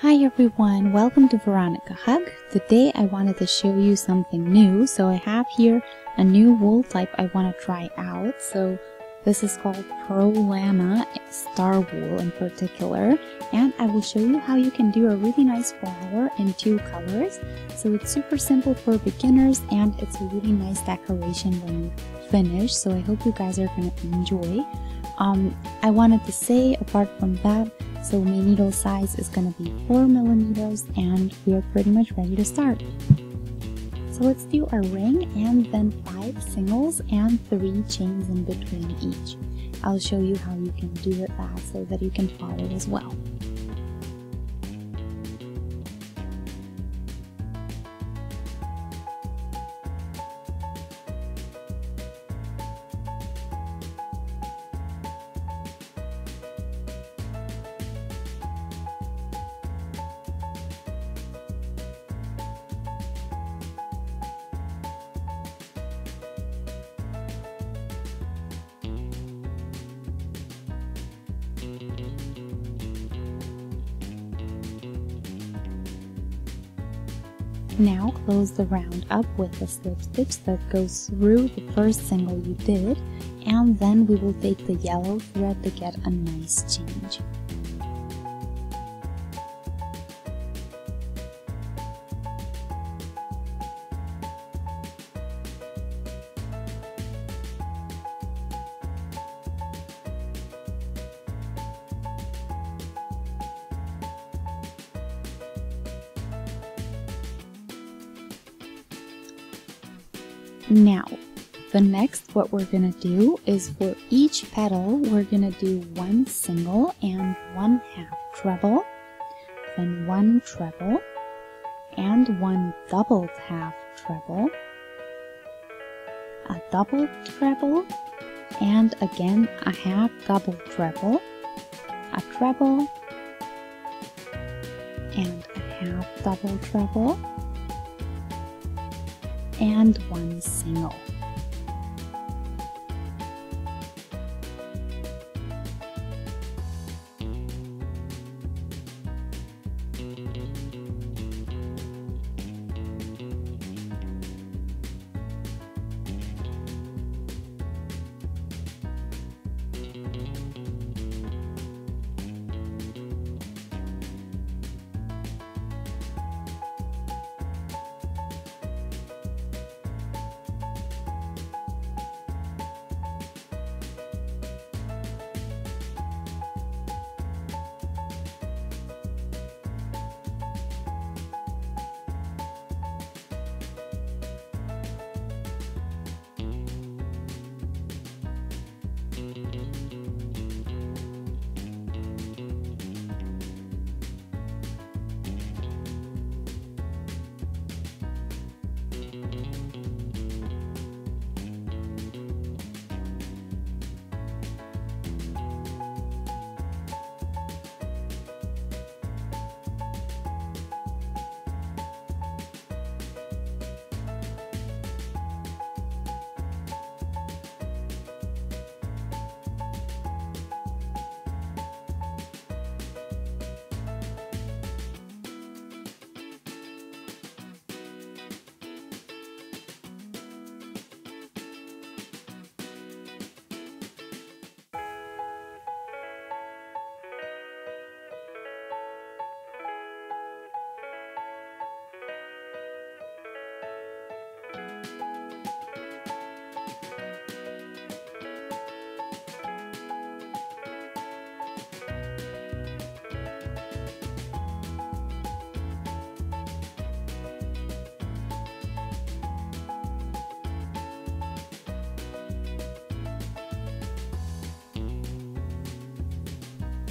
Hi everyone, welcome to Veronica Hug. Today I wanted to show you something new. So I have here a new wool type I want to try out. So this is called Prolana Star Wool in particular, and I will show you how you can do a really nice flower in 2 colors. So it's super simple for beginners and it's a really nice decoration when you finish. So I hope you guys are going to enjoy. I wanted to say, apart from that, so my needle size is going to be 4 millimeters and we are pretty much ready to start. So let's do a ring and then 5 singles and 3 chains in between each. I'll show you how you can do it that so that you can follow as well. Now close the round up with the slip stitch that goes through the first single you did, and then we will take the yellow thread to get a nice change. Now, the next what we're gonna do is for each petal, we're gonna do 1 single and 1 half treble, then 1 treble, and 1 doubled half treble, a double treble, and again a half double treble, a treble, and a half double treble, and 1 single.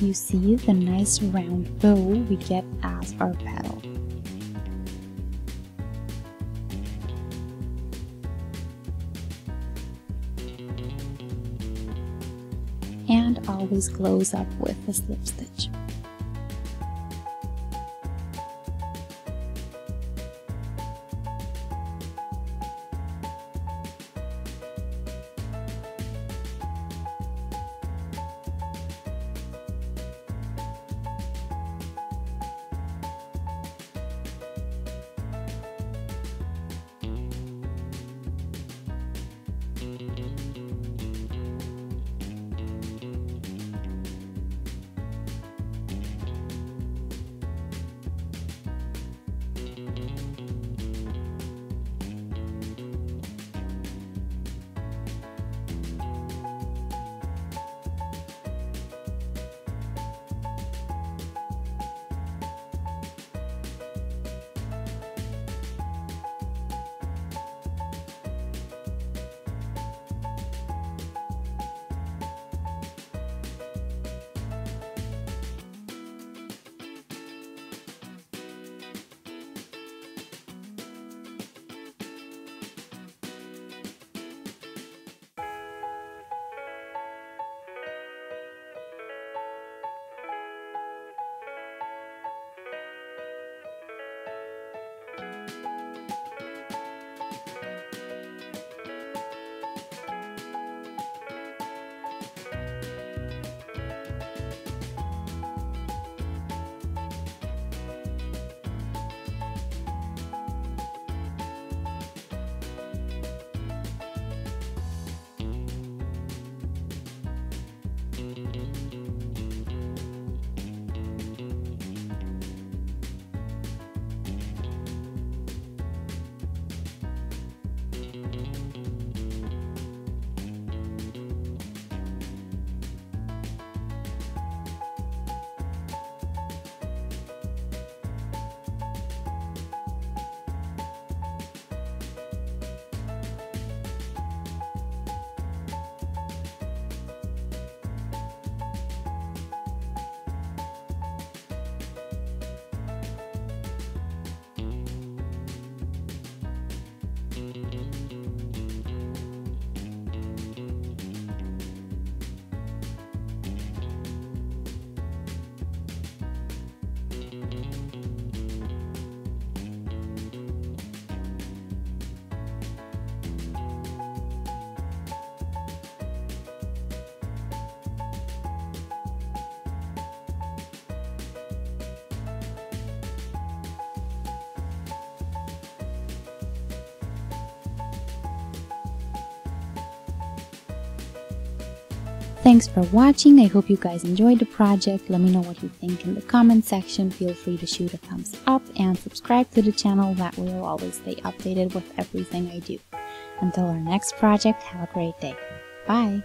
You see the nice round bow we get as our petal. And always close up with the slip stitch. Thanks for watching. I hope you guys enjoyed the project. Let me know what you think in the comment section. Feel free to shoot a thumbs up and subscribe to the channel. That way you'll always stay updated with everything I do. Until our next project, have a great day. Bye!